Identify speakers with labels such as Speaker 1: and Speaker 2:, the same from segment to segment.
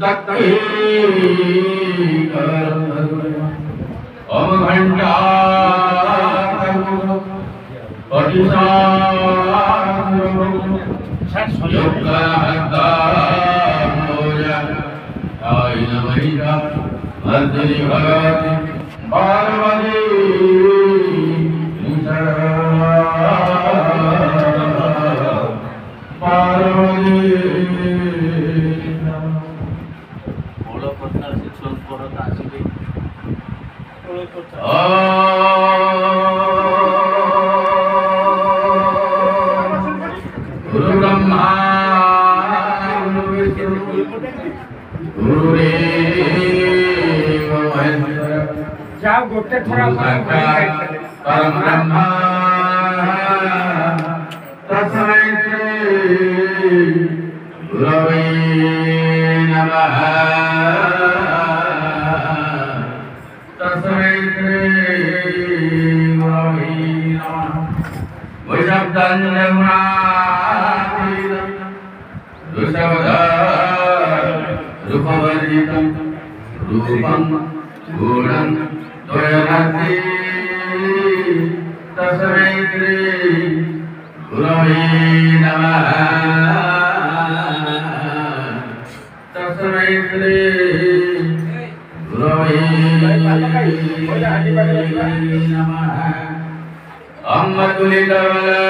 Speaker 1: लक्ष्मी ओम घंटा भगवती पार्वती गुरु ब्रह्मा गुरुदेव महेश्वर
Speaker 2: जाओ गोटे थोड़ा
Speaker 1: परम ब्रह्मा तस्मै श्री गुरवे नमः तस्मै श्री गुरवे नमः रूपवर्जितं रूपं गुणं द्वयनाथि तस्मै श्री गुरवे नमः तस्मै श्री गुरवे नमः अम्बुलितवलघाम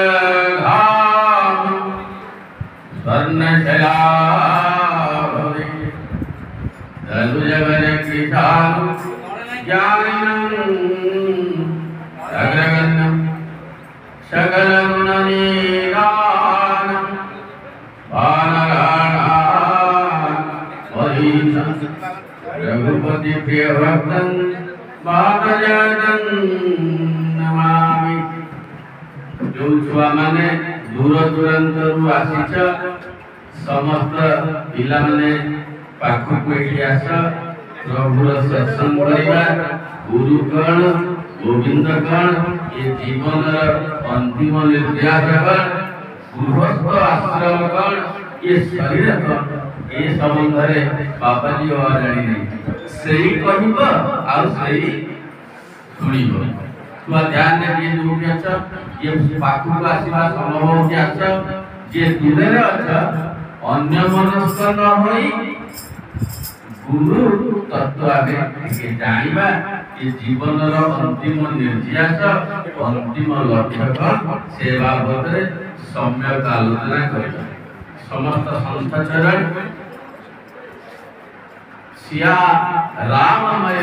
Speaker 1: स्वर्णशला दलुजवनकृशानु ज्ञानिनं अग्रगण्यं सकलगुणनिदानं वानराणां रघुपति प्रियभक्तं मातजनं नमामि। जो छुआ माने दूर दूरांतरु आसीच समस्त पिला माने पाखु एठी आस प्रभुर सत्संग करिबा गुरु कण गोविंद कण ये जीवन अंतिम निर्यास कण गृहस्थ आश्रम कण ये शरीर कण ये संबंध रे बाबा जी और जानी नहीं सही कहब आ सही सुनिब तुआ ध्यान दे ये दूर अछ ये पाखु आसीबा संभव होती अछ जे दूरे अछ अन्य मनस्क न होई गुरु तत्व आगे जानिबा ये जीवन अंतिम निर्यास अंतिम लक्ष्य से बाबद सम्यक आलोचना करिबा समस्त संत चरण सिया राममय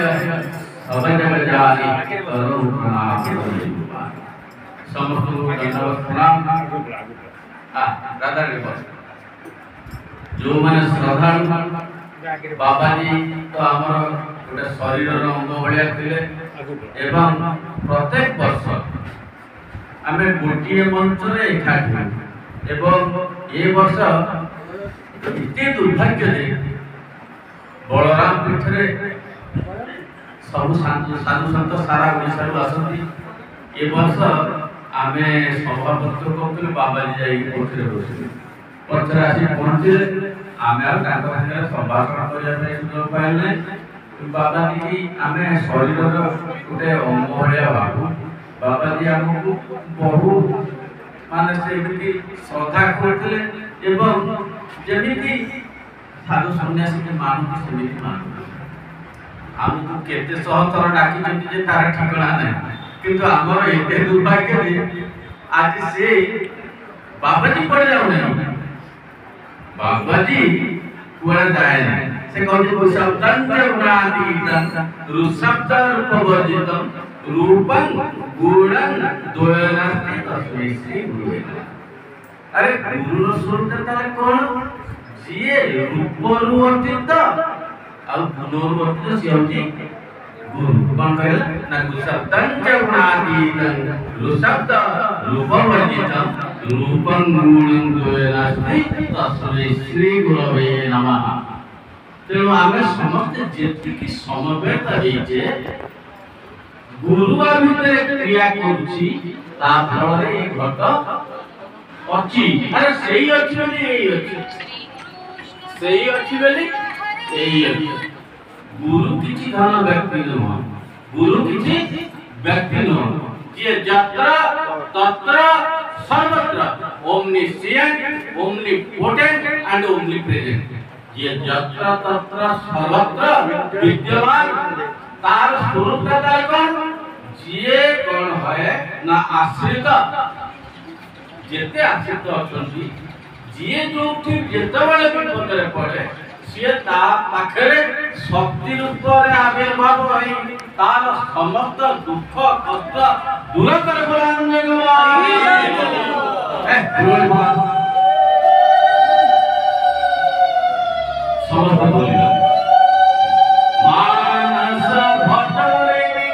Speaker 1: सब जग जानी करो प्रणाम समस्त धन्यवाद प्रणाम राधा रे जो माने श्रद्धा बाबा जी तो आमर गोटे शरीर अंग भाया थे एवं प्रत्येक वर्ष आम गोटे मंच एकाठी एवं ये वर्ष एते दुर्भाग्य जे बलराम पीठ सब साधु सन्त सारा ओडिशा आसती ए वर्ष आम सभापति कहते बाबाजी जाई पछरे पछरे आसी पहुँचे आम संभाषण करने सुযোগ पाइले बाबा जी आम शरीर गोटे अंग भाया भावु बाबा जी आमको बहुत माने से श्रद्धा करते जमी साधु सन्यासी के मानू सेमि मानू आमको केते शह थर डाकी तार ठिकना ना किंतु आमर एते दुर्भाग्य आज से बाबाजी पड़ जाऊ बाबाजी कुआ जाए से कहते शब्दं गुणातीतं रुशब्द रूपवर्जितं रूपं गुणं द्वयनास्ति तस्मै श्री गुरुवे नमः। अरे गुरु स्वरूप ताले कोन सिए रूपरु अतीत आ गुणरु अतीत सिए होती गुरु कोन कहला ना शब्दं गुणातीतं रुशब्द रूपवर्जितं रूपं गुणं द्वयनास्ति तस्मै श्री गुरुवे नमः। तेणु आम समस्त जी समवेत होइजे गुरुआ भितर क्रिया करुछि ता फल रे घट अछि अरे सेही अछि बोली एई अछि सेही अछि बोली गुरु किसी धन व्यक्ति नुह गुरु किसी व्यक्ति नुह जे जत्र तत्र सर्वत्र ओमनिशिएंट ओमनिपोटेंट एंड ओमनिप्रेजेंट जे जत्र तत्र सर्वत्र विद्यमान तार स्वरूप का कौन जे कौन है ना आश्रित जेते आश्रित अछंती जे जो जेतबेले विपदरे पड़े से ता पाखरे शक्ति रूप रे आविर्भाव होई तार समस्त दुख कष्ट दूर कर बोलांगे समस्त बोलिला मानस भटरे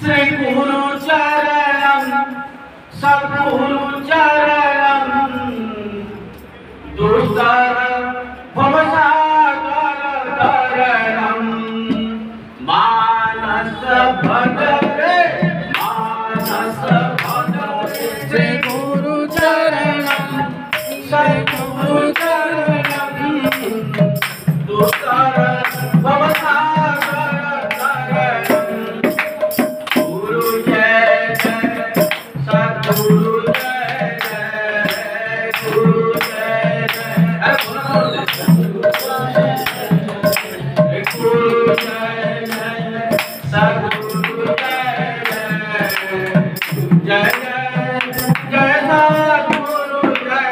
Speaker 1: श्री गुरु चरणम सद्गुरु चरणम दुष्कर भवसागर तरणम मानस भटरे श्री गुरु चरणम सद्गुरु चरणम दुष्कर भवसागर तरणम गुरु जय जय सद्गुरु जय जय गुरु जय जय गुरु जय जय सद्गुरु जय जय जय जय सद्गुरु जय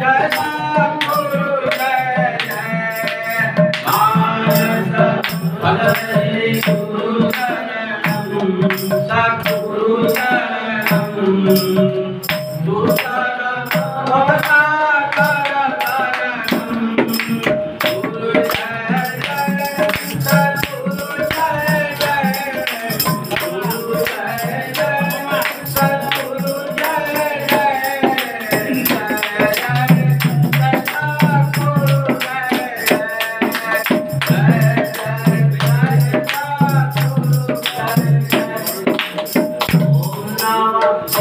Speaker 1: जय सद्गुरु जय मानस भटरे गुरु चरणम सद्गुरु चरणम दुष्कर भवसागर तरणम गुरु जय जय सद्गुरु जय जय गुरु जय जय सद्गुरु जय जय जय जय सद्गुरु जय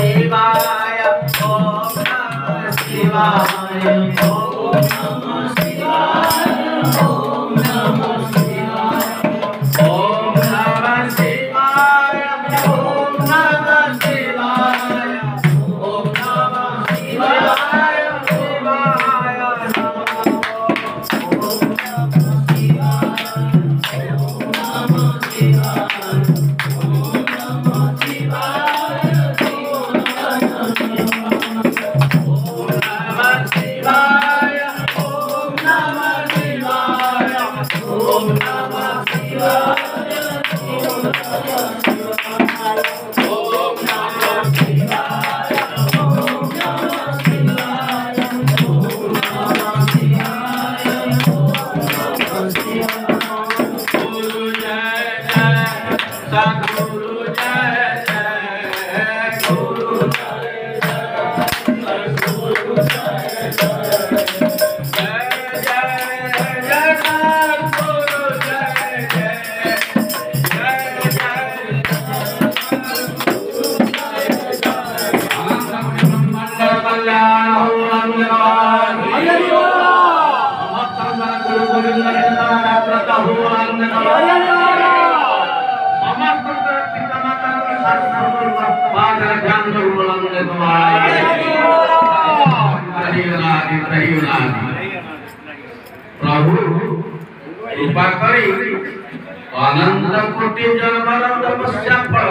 Speaker 1: शिवाय ओम नमः शिवाय ओम नमः शिवाय ओम नमः शिवाय ओम नमः शिवाय ओम नमः शिवाय ओम नमः शिवाय शिवाय प्रभु कृपा करी अनंत कोटि जन्मर तपस्या फल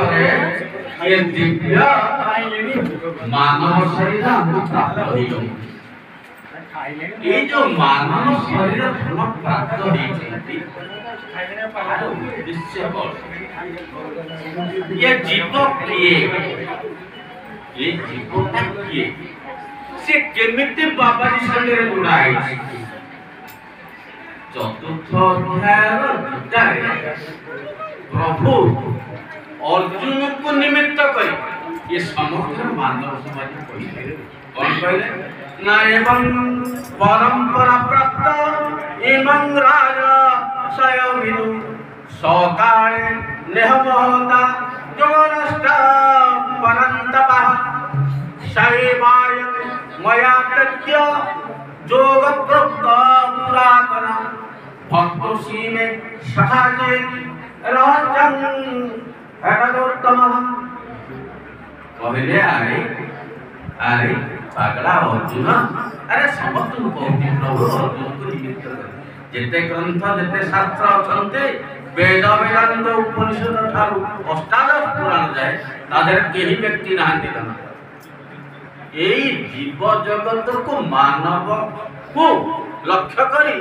Speaker 1: ये दिव्य मानव शरीर प्राप्त हो ये जो मानव शरीर धर्म प्राप्त ये जीव किए ये जीवटा किए से केमिति बाबा जी संगे जुड़ा है चतुर्थ अध्याय प्रभु अर्जुन को निमित्त कर ये समग्र मानव समाज कहले कौन कहले ना एवं परंपरा प्राप्त एवं राजा सयविदु सकाले नेहमहता जोगनष्ट परंतपः सैवाय मया तज्ञ जोग तुलसी में सखाजे राजन एतदोत्तम कहले अरे अरे पागला अर्जुन अरे समस्त कहती प्रभु अर्जुन को निमित्त कर जेते ग्रंथ जेते शास्त्र अछंते वेद वेदांत उपनिषद ठारू अष्टादश पुराण जाए तादेर केही व्यक्ति नाहांती ना एई जीव जगत को मानव को लक्ष्य करी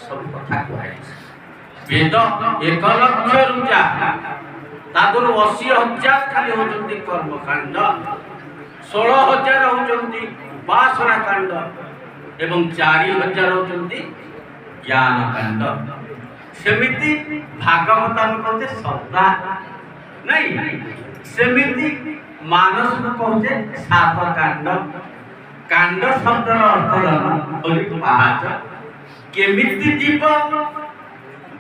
Speaker 1: सब कथा कहै वेद 1 लक्ष रुचा तादुर 80,000 खाली होचंती कर्मकांड 16,000 होचंती उपासना कांड एवं 4,000 होचंती ज्ञान कांड सेमिति भागवत हम कहते सप्ताह नहीं सेमिति मानस को कहते 7 कांड कांड शब्द अर्थ होली पाँच केमिति जीव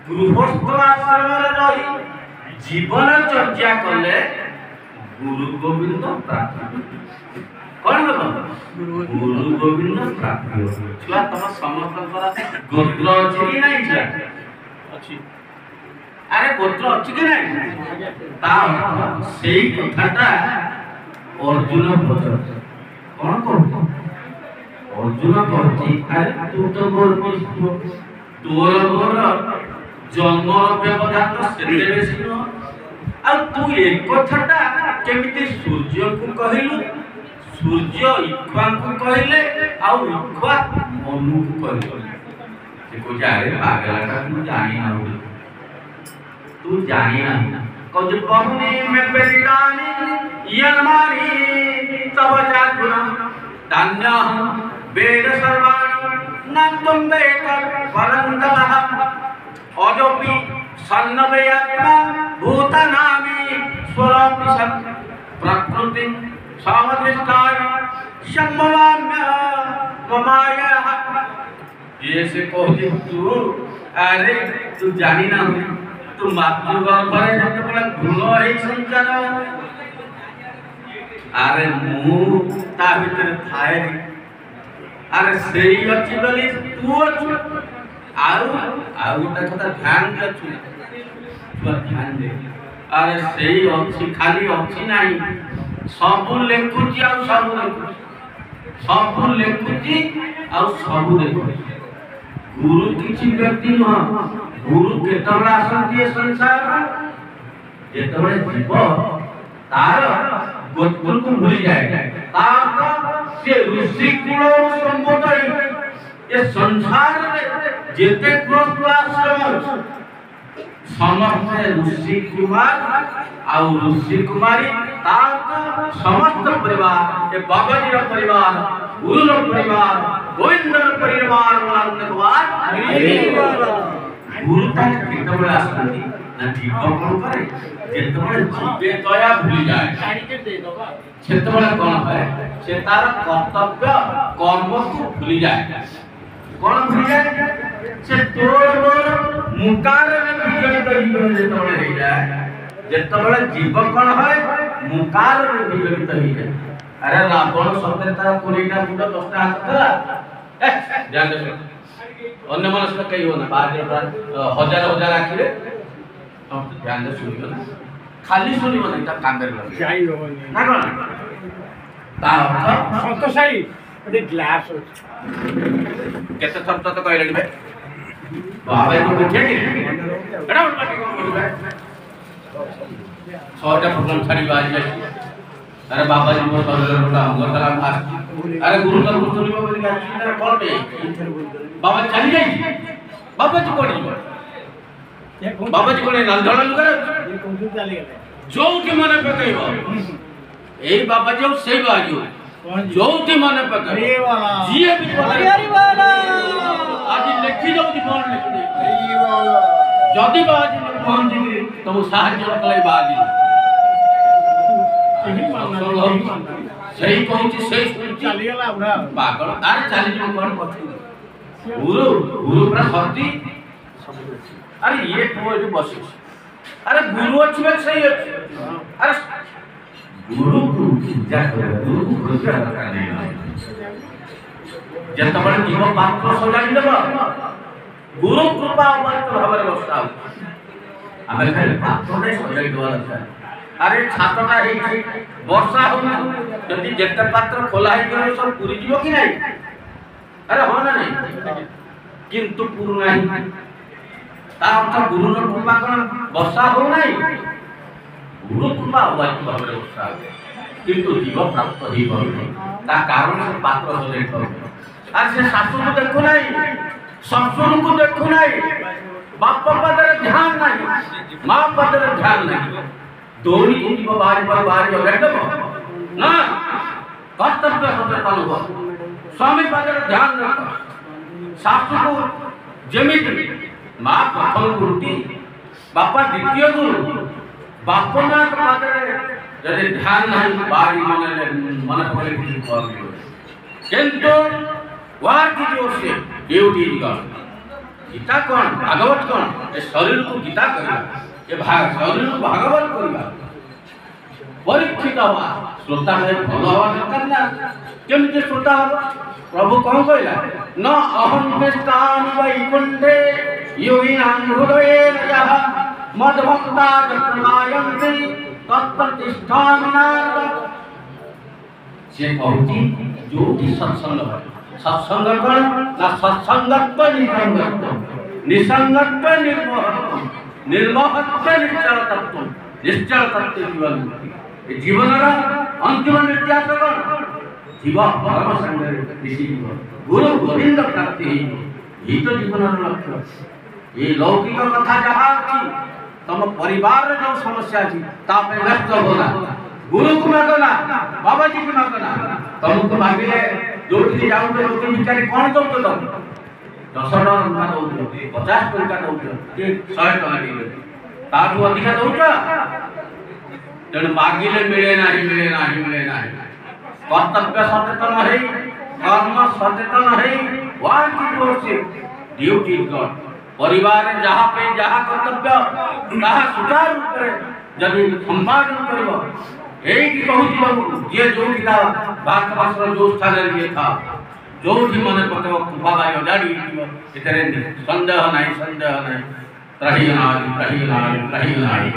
Speaker 1: गृहस्थ आश्रम रही जीवन चर्चा कले गुरु गोविंद प्राप्त कौन गुरु गोविंद प्राप्त छुआ तुम समस्त गोत्र अच्छी कि नहीं छुआ अच्छी अरे गोत्र अच्छी कि नहीं ता सेही कथाटा अर्जुन पचर कौन कहतो अर्जुन कहती अरे तू तो गोर तोर गोर जन्म व्यवधा तो सेते बेसी न आ तू एक कथाटा केमिति सूर्य को कहिलु सूर्य इक्वा को कहले आ इक्वा मनु को कहले से को जाए पागलटा तू जानी ना तू जानी ना कज बहुनी में बेदानी यनमानी तब जागुना दान्या वेद सर्वाणि न तुम वेद वरंदलः अजोपि सन्नवयात्मा भूतनामी स्वरापि सत् प्रकृति सामधिष्ठाय सम्भवाम्य ममायः ये से कहती तू अरे तू जानी ना तू मातृगर्भ रे जते बला गुण है संचार अरे मु ता भीतर थाए अरे सेई अछि बली तू अछि आउ ता कथा ध्यान दे तू ध्यान दे अरे सेई अछि खाली अछि नाही सब लेखुची आ सब लेखुची आ सब देखुची गुरु किछि व्यक्ति न गुरु केतबेला आसंती संसार जेतबेले जीव तार गोत्र को भूली जाए तार से ऋषि कुल संबोधन ये संसार रे जेते ग्रस्त आश्रम समस्त ऋषि कुमार और ऋषि कुमारी तार समस्त परिवार ये बाबाजी परिवार गुरु परिवार गोविंद परिवार गुरु केतबेले आसंती ना जीव कोन करे जेतबेले जीवे दया भूली जाए सेतबेले कोन है से तार कर्तव्य कर्म को भूली जाए कोन भूली जाए से तोर मोर मुकार में विजलित जीवन जेतबेले रह जाए जेतबेले जीव कोन है मुकार में विजलित हो जाए अरे रावण सतरे तार 20टा मुंड 10टा हाथ था ध्यान दे अन्य मनुष्य कई होना बाद हजार हजार आखिरे हम ध्यान दे सुनियो ना खाली सुनियो ना ता कांदर लगे जाई होनी ना कोन ता संतोषाई ओटे ग्लास केते शब्द तो कहले भाई बाबा को बैठे कि एडा बाटी को भाई 6टा प्रोग्राम छाड़ी बाज जाई अरे बाबा जी को बोला हम सलाम खास अरे गुरु का गुरु को बोल के कौन पे बाबा चली गई बाबा जी कोनी बाबा जी कोनी नंदन लुगर ये कौन से चली गए जो के मन पे कहबो एई बाबा जी से बाजू जो के मन पे कहबो अरे वाला जीए भी अरे वाला आज लिखी जाऊ दी फोन लिख दे अरे वाला जदी बाजी फोन जी तो साहाय्य कले बाजी सही कहूची सही चली गला उड़ा पागल अरे चली जो कोन पछु गुरु गुरु पर शक्ति अरे ये तो जो बस अरे गुरु अच्छे सही है अरे गुरु को पूजा करो गुरु को पूजा करने जतबड़ जीव पात्र सजाई देबो गुरु कृपा अवश्य भाव में वर्षा आम खाली पात्रटे सजाई देवा दरकार अरे छातटा वर्षा हो जदि जेते पात्र खोला है सब पूरी जीव कि नहीं अरे हाँ ना नहीं किंतु पूर्व नहीं ता अर्थ गुरु कृपा कौन वर्षा हो नहीं गुरु कृपा अवश्य भाव में वर्षा किंतु जीव प्राप्त ही नहीं ता कारण से पात्र सजाई कर आज से शाशु को देखो नहीं ससुर को देखो नहीं बाप पदर ध्यान नहीं मां पदर ध्यान नहीं दोनी जीव बारी पर बारी बैठब ना कर्तव्य सचेतन हो स्वामी पदर ध्यान रख शाशु को जमिति मां प्रथम गुरुटी बापा द्वितीय गुरु बाप मां पदर यदि ध्यान नहीं बारी मन पड़े किंतु वार की जो से ड्यूटी गीता कौन भागवत कौन ए शरीर को गीता करवा ए शरीर को भागवत करवा परीक्षित हवा श्रोता है भल हवा दरकार ना केमती श्रोता हवा प्रभु कौन कहला न अहम विष्टान वैकुंठे योगिनां हृदयेन यः मद्भक्ता जन्मायन्ति तत्प्रतिष्ठामिनार्थ से कहती जो कि सत्संग है सत्संग कौन ना सत्संगत्व निसंगत्व निसंगत्व निर्मोहत्व निर्मोहत्व निश्चल तत्व जीवन मुक्ति जीवन अंतिम निर्यास कौन जीव परम संग गुरु गोविंद प्राप्ति ही तो जीवन लक्ष्य ये लौकिक कथा जहाँ अच्छी तुम परिवार जो समस्या अच्छी तापे नष्ट होना गुरु को मागना बाबा जी को मागना तुमको मांगे जो जाऊँ लोग विचार कौन दौर तुम 10 टଙ୍କା दौर 50 टଙ୍କା दौर 100 टଙ୍କା ताठू अधिका दौर तेणु मागिले मिले ना कर्तव्य सचेतन है कर्म सचेतन है ड्यूटी गॉड परिवार जहाँ पे जहाँ कर्तव्य ताहा सुचारू रूप से जदि संपादन करिवो एई कहूची बाबू जे जो था भारत वर्ष जो स्थान ये था जो भी मन पकड़ो बाबा जाड़ी इतने संदेह नहीं त्रही नारी